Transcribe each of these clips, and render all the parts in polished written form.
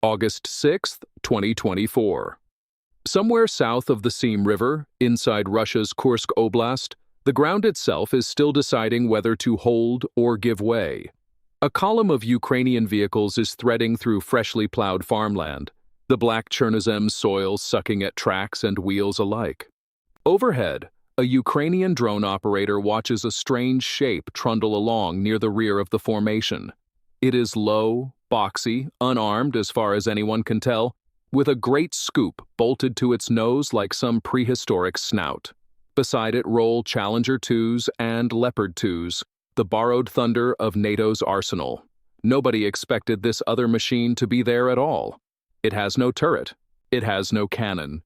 August 6, 2024. Somewhere south of the Seym River, inside Russia's Kursk Oblast, the ground itself is still deciding whether to hold or give way. A column of Ukrainian vehicles is threading through freshly plowed farmland, the black chernozem soil sucking at tracks and wheels alike. Overhead, a Ukrainian drone operator watches a strange shape trundle along near the rear of the formation. It is low, boxy, unarmed as far as anyone can tell, with a great scoop bolted to its nose like some prehistoric snout. Beside it roll Challenger 2s and Leopard 2s, the borrowed thunder of NATO's arsenal. Nobody expected this other machine to be there at all. It has no turret. It has no cannon.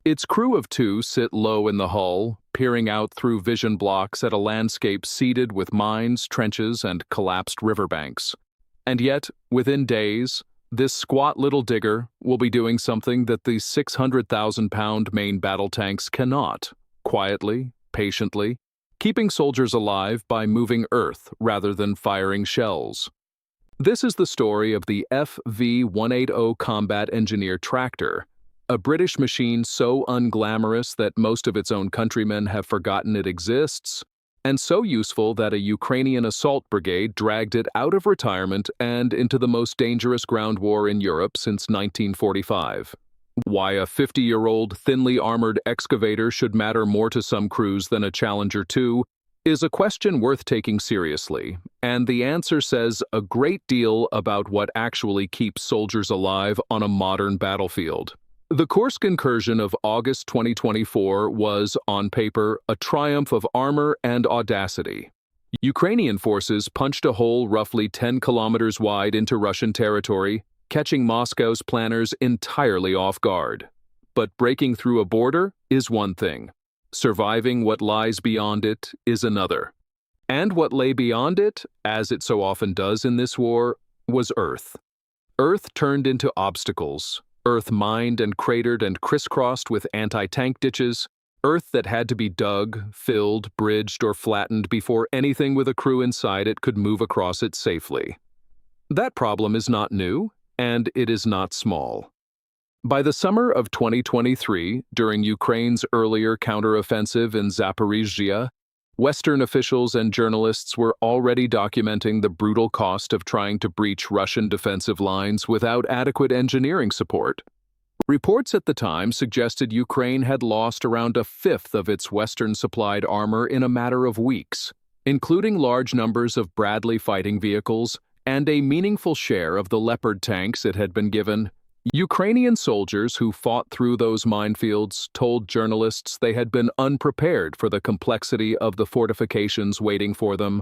Its crew of two sit low in the hull, peering out through vision blocks at a landscape seeded with mines, trenches, and collapsed riverbanks. And yet, within days, this squat little digger will be doing something that the 600,000-pound main battle tanks cannot, quietly, patiently, keeping soldiers alive by moving earth rather than firing shells. This is the story of the FV180 Combat Engineer Tractor, a British machine so unglamorous that most of its own countrymen have forgotten it exists, and so useful that a Ukrainian assault brigade dragged it out of retirement and into the most dangerous ground war in Europe since 1945. Why a 50-year-old thinly armored excavator should matter more to some crews than a Challenger 2 is a question worth taking seriously, and the answer says a great deal about what actually keeps soldiers alive on a modern battlefield. The Kursk incursion of August 2024 was, on paper, a triumph of armor and audacity. Ukrainian forces punched a hole roughly 10 kilometers wide into Russian territory, catching Moscow's planners entirely off guard. But breaking through a border is one thing. Surviving what lies beyond it is another. And what lay beyond it, as it so often does in this war, was earth. Earth turned into obstacles. Earth mined and cratered and crisscrossed with anti-tank ditches, earth that had to be dug, filled, bridged, or flattened before anything with a crew inside it could move across it safely. That problem is not new, and it is not small. By the summer of 2023, during Ukraine's earlier counteroffensive in Zaporizhzhia, Western officials and journalists were already documenting the brutal cost of trying to breach Russian defensive lines without adequate engineering support. Reports at the time suggested Ukraine had lost around a fifth of its Western-supplied armor in a matter of weeks, including large numbers of Bradley fighting vehicles and a meaningful share of the Leopard tanks it had been given. Ukrainian soldiers who fought through those minefields told journalists they had been unprepared for the complexity of the fortifications waiting for them.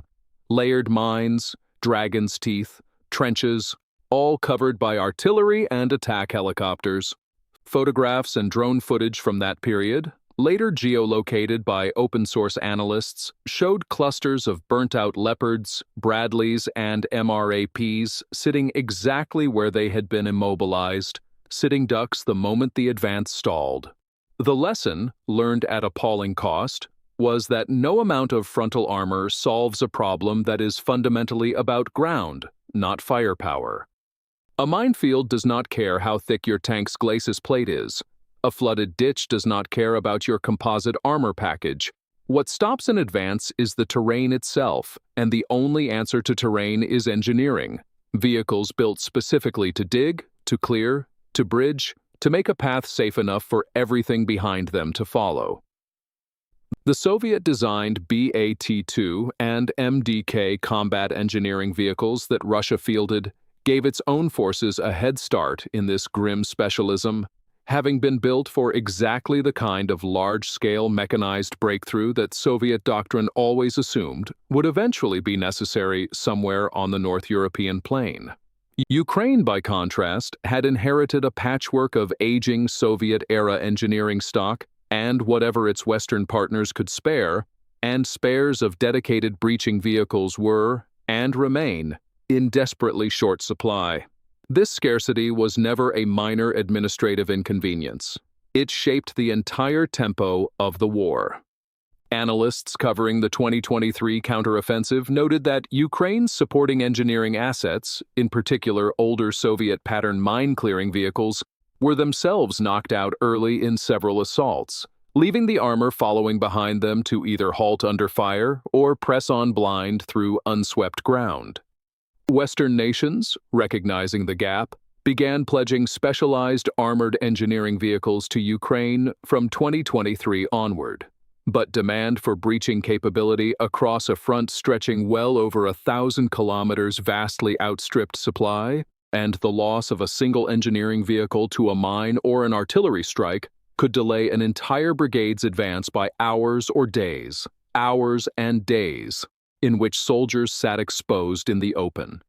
Layered mines, dragon's teeth, trenches, all covered by artillery and attack helicopters. Photographs and drone footage from that period, later geolocated by open-source analysts, showed clusters of burnt-out Leopards, Bradleys, and MRAPs sitting exactly where they had been immobilized, sitting ducks the moment the advance stalled. The lesson, learned at appalling cost, was that no amount of frontal armor solves a problem that is fundamentally about ground, not firepower. A minefield does not care how thick your tank's glacis plate is. A flooded ditch does not care about your composite armor package. What stops an advance is the terrain itself, and the only answer to terrain is engineering. Vehicles built specifically to dig, to clear, to bridge, to make a path safe enough for everything behind them to follow. The Soviet-designed BAT-2 and MDK combat engineering vehicles that Russia fielded gave its own forces a head start in this grim specialism, having been built for exactly the kind of large-scale mechanized breakthrough that Soviet doctrine always assumed would eventually be necessary somewhere on the North European plain. Ukraine, by contrast, had inherited a patchwork of aging Soviet-era engineering stock and whatever its Western partners could spare, and spares of dedicated breaching vehicles were, and remain, in desperately short supply. This scarcity was never a minor administrative inconvenience. It shaped the entire tempo of the war. Analysts covering the 2023 counteroffensive noted that Ukraine's supporting engineering assets, in particular older Soviet-pattern mine-clearing vehicles, were themselves knocked out early in several assaults, leaving the armor following behind them to either halt under fire or press on blind through unswept ground. Western nations, recognizing the gap, began pledging specialized armored engineering vehicles to Ukraine from 2023 onward. But demand for breaching capability across a front stretching well over 1,000 kilometers vastly outstripped supply, and the loss of a single engineering vehicle to a mine or an artillery strike could delay an entire brigade's advance by hours and days, in which soldiers sat exposed in the open.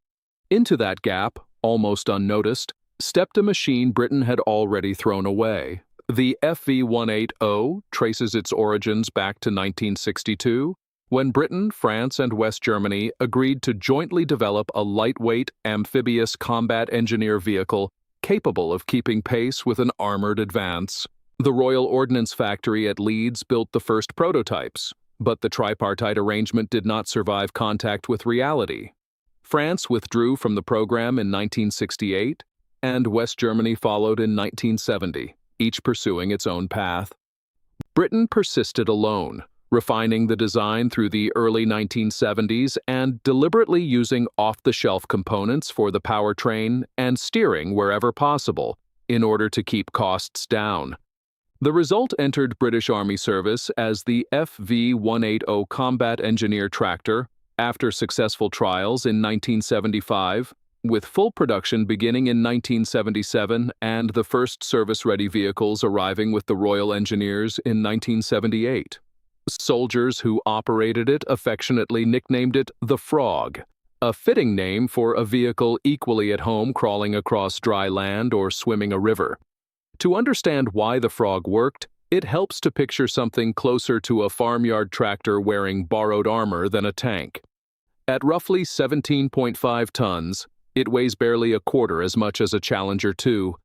Into that gap, almost unnoticed, stepped a machine Britain had already thrown away. The FV180 traces its origins back to 1962, when Britain, France, and West Germany agreed to jointly develop a lightweight, amphibious combat engineer vehicle capable of keeping pace with an armored advance. The Royal Ordnance Factory at Leeds built the first prototypes, but the tripartite arrangement did not survive contact with reality. France withdrew from the program in 1968, and West Germany followed in 1970. Each pursuing its own path. Britain persisted alone, refining the design through the early 1970s and deliberately using off-the-shelf components for the powertrain and steering wherever possible in order to keep costs down. The result entered British Army service as the FV180 Combat Engineer Tractor after successful trials in 1975, with full production beginning in 1977 and the first service-ready vehicles arriving with the Royal Engineers in 1978. Soldiers who operated it affectionately nicknamed it the Frog, a fitting name for a vehicle equally at home crawling across dry land or swimming a river. To understand why the Frog worked, it helps to picture something closer to a farmyard tractor wearing borrowed armor than a tank. At roughly 17.5 tons, it weighs barely a quarter as much as a Challenger 2.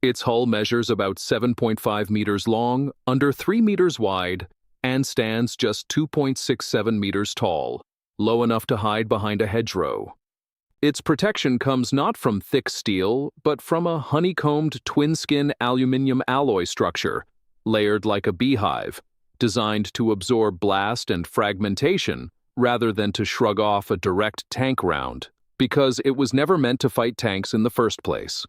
Its hull measures about 7.5 meters long, under 3 meters wide, and stands just 2.67 meters tall, low enough to hide behind a hedgerow. Its protection comes not from thick steel, but from a honeycombed twin-skin aluminum alloy structure, layered like a beehive, designed to absorb blast and fragmentation rather than to shrug off a direct tank round, because it was never meant to fight tanks in the first place.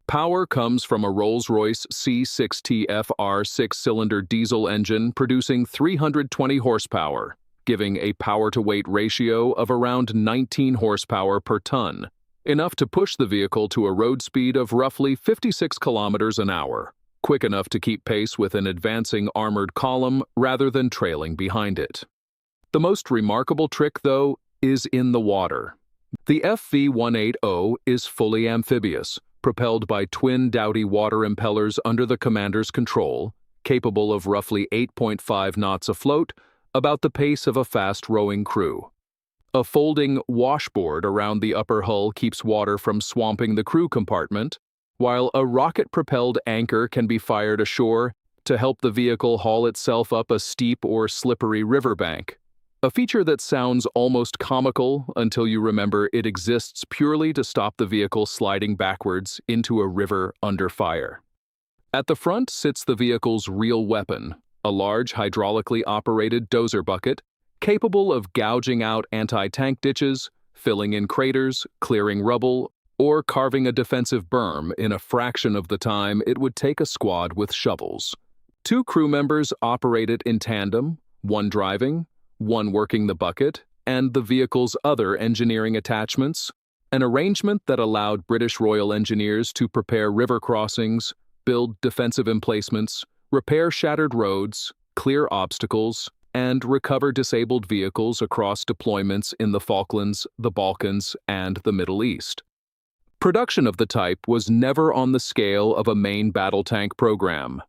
Power comes from a Rolls-Royce C6TFR six-cylinder diesel engine producing 320 horsepower, giving a power-to-weight ratio of around 19 horsepower per ton, enough to push the vehicle to a road speed of roughly 56 kilometers an hour, quick enough to keep pace with an advancing armored column rather than trailing behind it. The most remarkable trick, though, is in the water. The FV180 is fully amphibious, propelled by twin Dowty water impellers under the commander's control, capable of roughly 8.5 knots afloat, about the pace of a fast-rowing crew. A folding washboard around the upper hull keeps water from swamping the crew compartment, while a rocket-propelled anchor can be fired ashore to help the vehicle haul itself up a steep or slippery riverbank. A feature that sounds almost comical until you remember it exists purely to stop the vehicle sliding backwards into a river under fire. At the front sits the vehicle's real weapon, a large hydraulically operated dozer bucket, capable of gouging out anti-tank ditches, filling in craters, clearing rubble, or carving a defensive berm in a fraction of the time it would take a squad with shovels. 2 crew members operate it in tandem, one driving, one working the bucket, and the vehicle's other engineering attachments, an arrangement that allowed British Royal Engineers to prepare river crossings, build defensive emplacements, repair shattered roads, clear obstacles, and recover disabled vehicles across deployments in the Falklands, the Balkans, and the Middle East. Production of the type was never on the scale of a main battle tank program.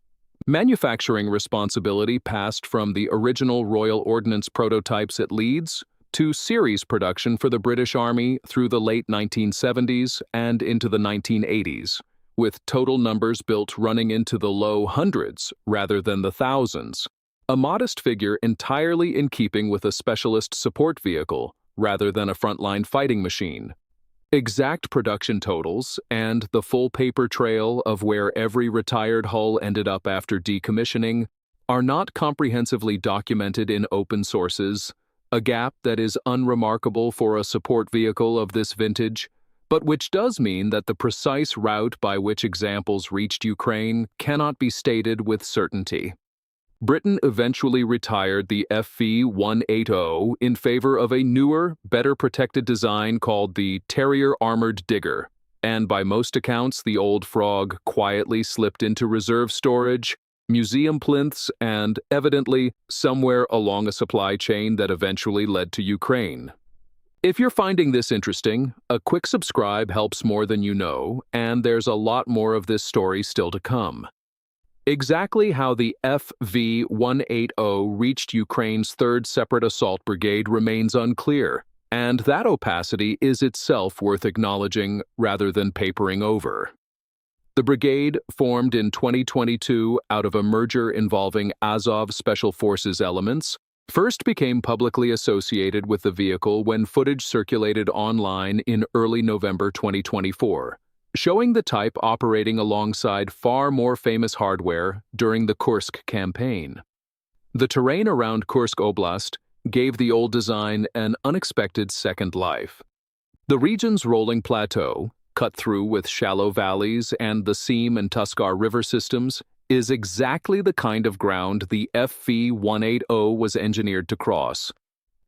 Manufacturing responsibility passed from the original Royal Ordnance prototypes at Leeds to series production for the British Army through the late 1970s and into the 1980s, with total numbers built running into the low hundreds rather than the thousands. a modest figure entirely in keeping with a specialist support vehicle rather than a frontline fighting machine. Exact production totals and the full paper trail of where every retired hull ended up after decommissioning are not comprehensively documented in open sources, a gap that is unremarkable for a support vehicle of this vintage, but which does mean that the precise route by which examples reached Ukraine cannot be stated with certainty. Britain eventually retired the FV180 in favor of a newer, better protected design called the Terrier Armored Digger, and by most accounts the old frog quietly slipped into reserve storage, museum plinths, and, evidently, somewhere along a supply chain that eventually led to Ukraine. If you're finding this interesting, a quick subscribe helps more than you know, and there's a lot more of this story still to come. Exactly how the FV180 reached Ukraine's 3rd Separate Assault Brigade remains unclear, and that opacity is itself worth acknowledging rather than papering over. The brigade, formed in 2022 out of a merger involving Azov Special Forces elements, first became publicly associated with the vehicle when footage circulated online in early November 2024, showing the type operating alongside far more famous hardware during the Kursk campaign. The terrain around Kursk Oblast gave the old design an unexpected second life. The region's rolling plateau, cut through with shallow valleys and the Seym and Tuskar river systems, is exactly the kind of ground the FV180 was engineered to cross.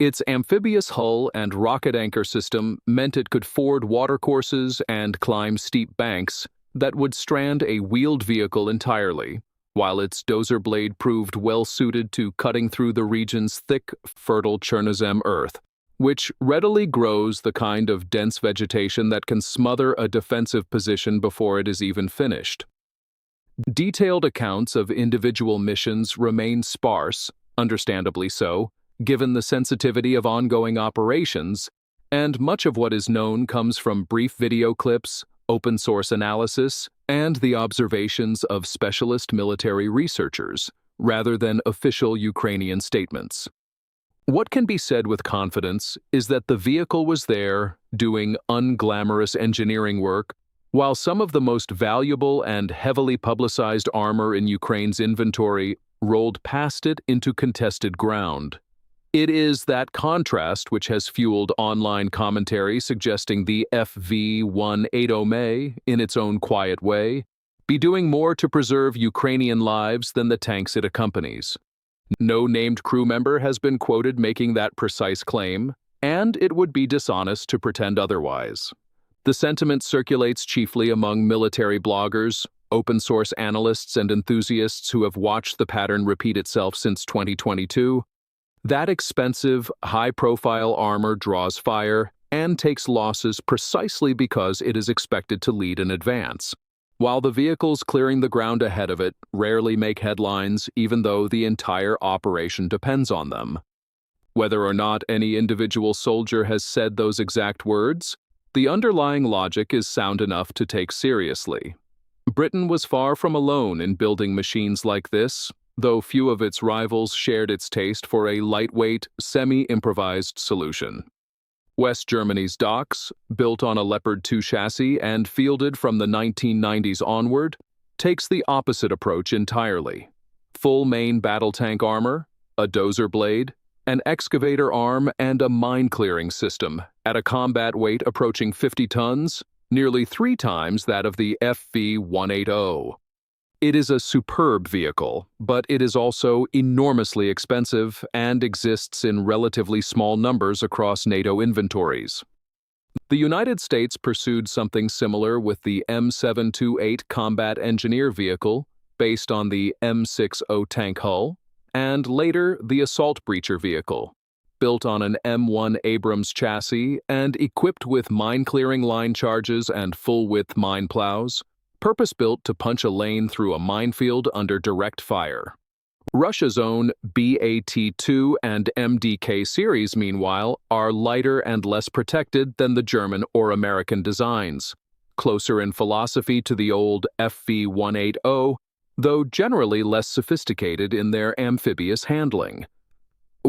Its amphibious hull and rocket anchor system meant it could ford watercourses and climb steep banks that would strand a wheeled vehicle entirely, while its dozer blade proved well-suited to cutting through the region's thick, fertile chernozem earth, which readily grows the kind of dense vegetation that can smother a defensive position before it is even finished. Detailed accounts of individual missions remain sparse, understandably so, given the sensitivity of ongoing operations, and much of what is known comes from brief video clips, open-source analysis, and the observations of specialist military researchers, rather than official Ukrainian statements. What can be said with confidence is that the vehicle was there, doing unglamorous engineering work, while some of the most valuable and heavily publicized armor in Ukraine's inventory rolled past it into contested ground. It is that contrast which has fueled online commentary suggesting the FV180 may, in its own quiet way, be doing more to preserve Ukrainian lives than the tanks it accompanies. No named crew member has been quoted making that precise claim, and it would be dishonest to pretend otherwise. The sentiment circulates chiefly among military bloggers, open-source analysts, and enthusiasts who have watched the pattern repeat itself since 2022. That expensive, high-profile armor draws fire and takes losses precisely because it is expected to lead an advance, while the vehicles clearing the ground ahead of it rarely make headlines even though the entire operation depends on them. Whether or not any individual soldier has said those exact words, the underlying logic is sound enough to take seriously. Britain was far from alone in building machines like this, though few of its rivals shared its taste for a lightweight, semi-improvised solution. West Germany's Docks, built on a Leopard 2 chassis and fielded from the 1990s onward, takes the opposite approach entirely. Full main battle tank armor, a dozer blade, an excavator arm, and a mine-clearing system at a combat weight approaching 50 tons, nearly 3 times that of the FV180. It is a superb vehicle, but it is also enormously expensive and exists in relatively small numbers across NATO inventories. The United States pursued something similar with the M728 Combat Engineer Vehicle, based on the M60 tank hull, and later the Assault Breacher Vehicle, built on an M1 Abrams chassis and equipped with mine-clearing line charges and full-width mine plows, purpose-built to punch a lane through a minefield under direct fire. Russia's own BAT-2 and MDK series, meanwhile, are lighter and less protected than the German or American designs, closer in philosophy to the old FV180, though generally less sophisticated in their amphibious handling.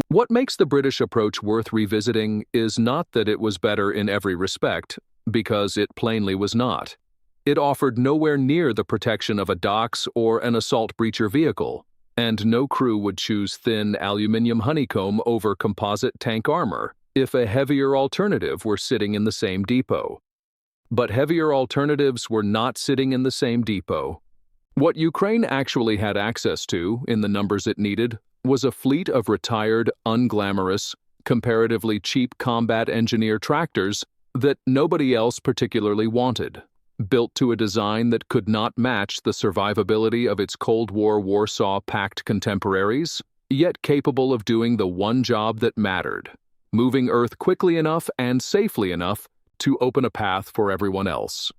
What makes the British approach worth revisiting is not that it was better in every respect, because it plainly was not. It offered nowhere near the protection of a docks or an assault breacher vehicle, and no crew would choose thin aluminium honeycomb over composite tank armor if a heavier alternative were sitting in the same depot. But heavier alternatives were not sitting in the same depot. What Ukraine actually had access to, in the numbers it needed, was a fleet of retired, unglamorous, comparatively cheap combat engineer tractors that nobody else particularly wanted, built to a design that could not match the survivability of its Cold War Warsaw Pact contemporaries, yet capable of doing the one job that mattered, moving Earth quickly enough and safely enough to open a path for everyone else.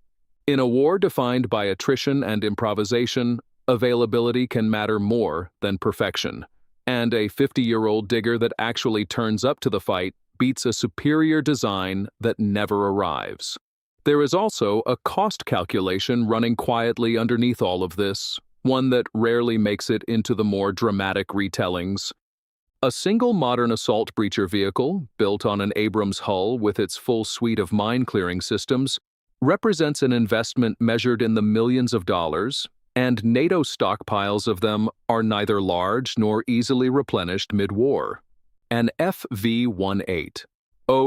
In a war defined by attrition and improvisation, availability can matter more than perfection, and a 50-year-old digger that actually turns up to the fight beats a superior design that never arrives. There is also a cost calculation running quietly underneath all of this, one that rarely makes it into the more dramatic retellings. A single modern assault breacher vehicle, built on an Abrams hull with its full suite of mine-clearing systems, represents an investment measured in the millions of dollars, and NATO stockpiles of them are neither large nor easily replenished mid-war. An FV180,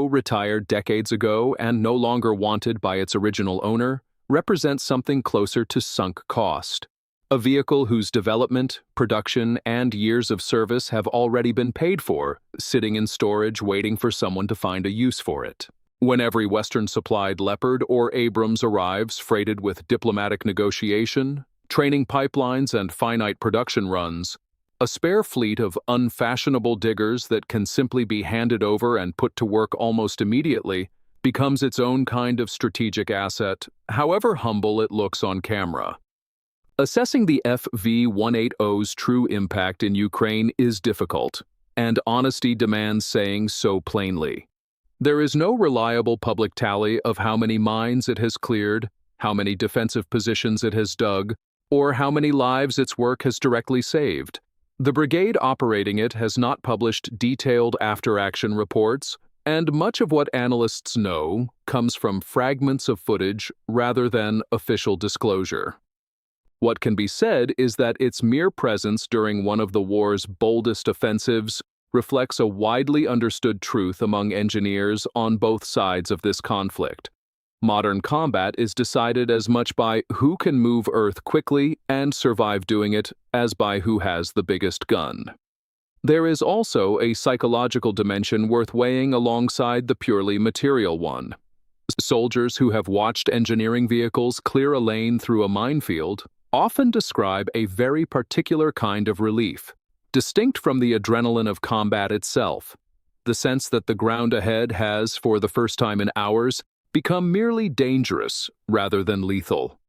retired decades ago and no longer wanted by its original owner, represents something closer to sunk cost. A vehicle whose development, production, and years of service have already been paid for, sitting in storage waiting for someone to find a use for it. When every Western-supplied Leopard or Abrams arrives freighted with diplomatic negotiation, training pipelines, and finite production runs, a spare fleet of unfashionable diggers that can simply be handed over and put to work almost immediately becomes its own kind of strategic asset, however humble it looks on camera. Assessing the FV180's true impact in Ukraine is difficult, and honesty demands saying so plainly. There is no reliable public tally of how many mines it has cleared, how many defensive positions it has dug, or how many lives its work has directly saved. The brigade operating it has not published detailed after-action reports, and much of what analysts know comes from fragments of footage rather than official disclosure. What can be said is that its mere presence during one of the war's boldest offensives reflects a widely understood truth among engineers on both sides of this conflict. Modern combat is decided as much by who can move Earth quickly and survive doing it as by who has the biggest gun. There is also a psychological dimension worth weighing alongside the purely material one. Soldiers who have watched engineering vehicles clear a lane through a minefield often describe a very particular kind of relief, distinct from the adrenaline of combat itself, the sense that the ground ahead has, for the first time in hours, become merely dangerous rather than lethal.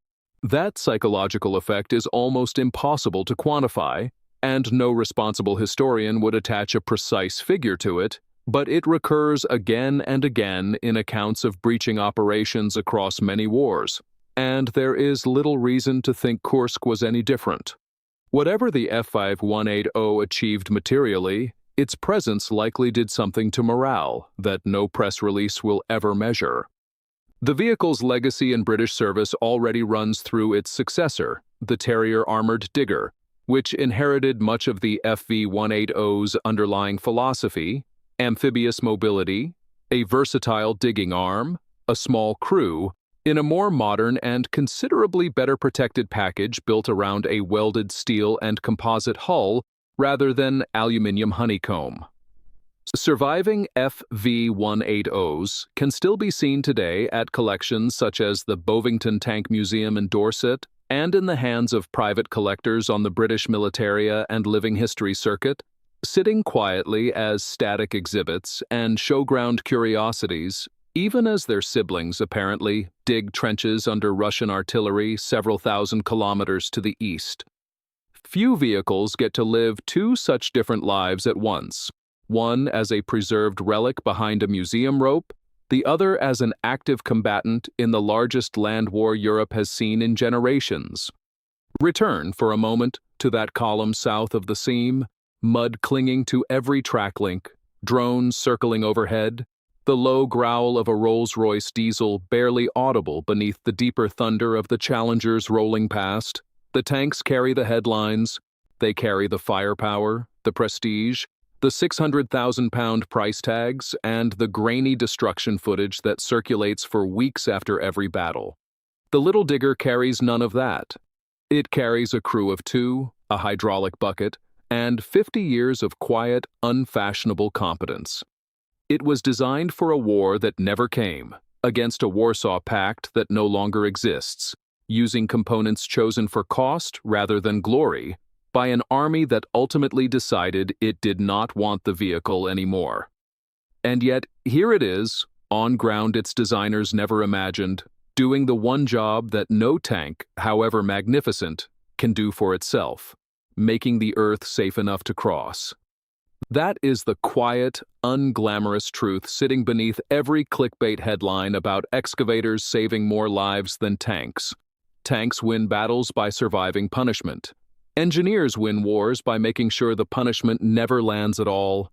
That psychological effect is almost impossible to quantify, and no responsible historian would attach a precise figure to it, but it recurs again and again in accounts of breaching operations across many wars, and there is little reason to think Kursk was any different. Whatever the F5180 achieved materially, its presence likely did something to morale that no press release will ever measure. The vehicle's legacy in British service already runs through its successor, the Terrier armoured digger, which inherited much of the FV180's underlying philosophy: amphibious mobility, a versatile digging arm, a small crew, in a more modern and considerably better protected package built around a welded steel and composite hull rather than aluminium honeycomb. Surviving FV180s can still be seen today at collections such as the Bovington Tank Museum in Dorset and in the hands of private collectors on the British Militaria and Living History circuit, sitting quietly as static exhibits and showground curiosities, even as their siblings apparently dig trenches under Russian artillery several thousand kilometers to the east. Few vehicles get to live two such different lives at once, one as a preserved relic behind a museum rope, the other as an active combatant in the largest land war Europe has seen in generations. Return for a moment to that column south of the Seym, mud clinging to every track link, drones circling overhead, the low growl of a Rolls-Royce diesel barely audible beneath the deeper thunder of the Challengers rolling past. The tanks carry the headlines, they carry the firepower, the prestige, the 600,000-pound price tags, and the grainy destruction footage that circulates for weeks after every battle. The little digger carries none of that. It carries a crew of 2, a hydraulic bucket, and 50 years of quiet, unfashionable competence. It was designed for a war that never came, against a Warsaw Pact that no longer exists, using components chosen for cost rather than glory, by an army that ultimately decided it did not want the vehicle anymore. And yet, here it is, on ground its designers never imagined, doing the one job that no tank, however magnificent, can do for itself, making the Earth safe enough to cross. That is the quiet, unglamorous truth sitting beneath every clickbait headline about excavators saving more lives than tanks. Tanks win battles by surviving punishment. Engineers win wars by making sure the punishment never lands at all.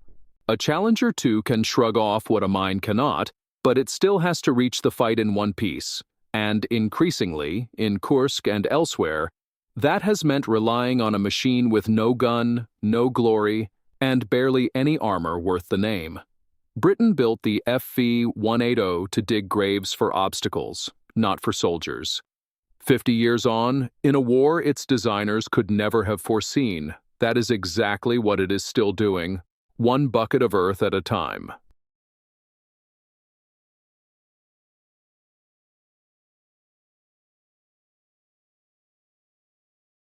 A Challenger 2 can shrug off what a mine cannot, but it still has to reach the fight in one piece. And increasingly, in Kursk and elsewhere, that has meant relying on a machine with no gun, no glory, and barely any armor worth the name. Britain built the FV180 to dig graves for obstacles, not for soldiers. 50 years on, in a war its designers could never have foreseen, that is exactly what it is still doing, one bucket of earth at a time.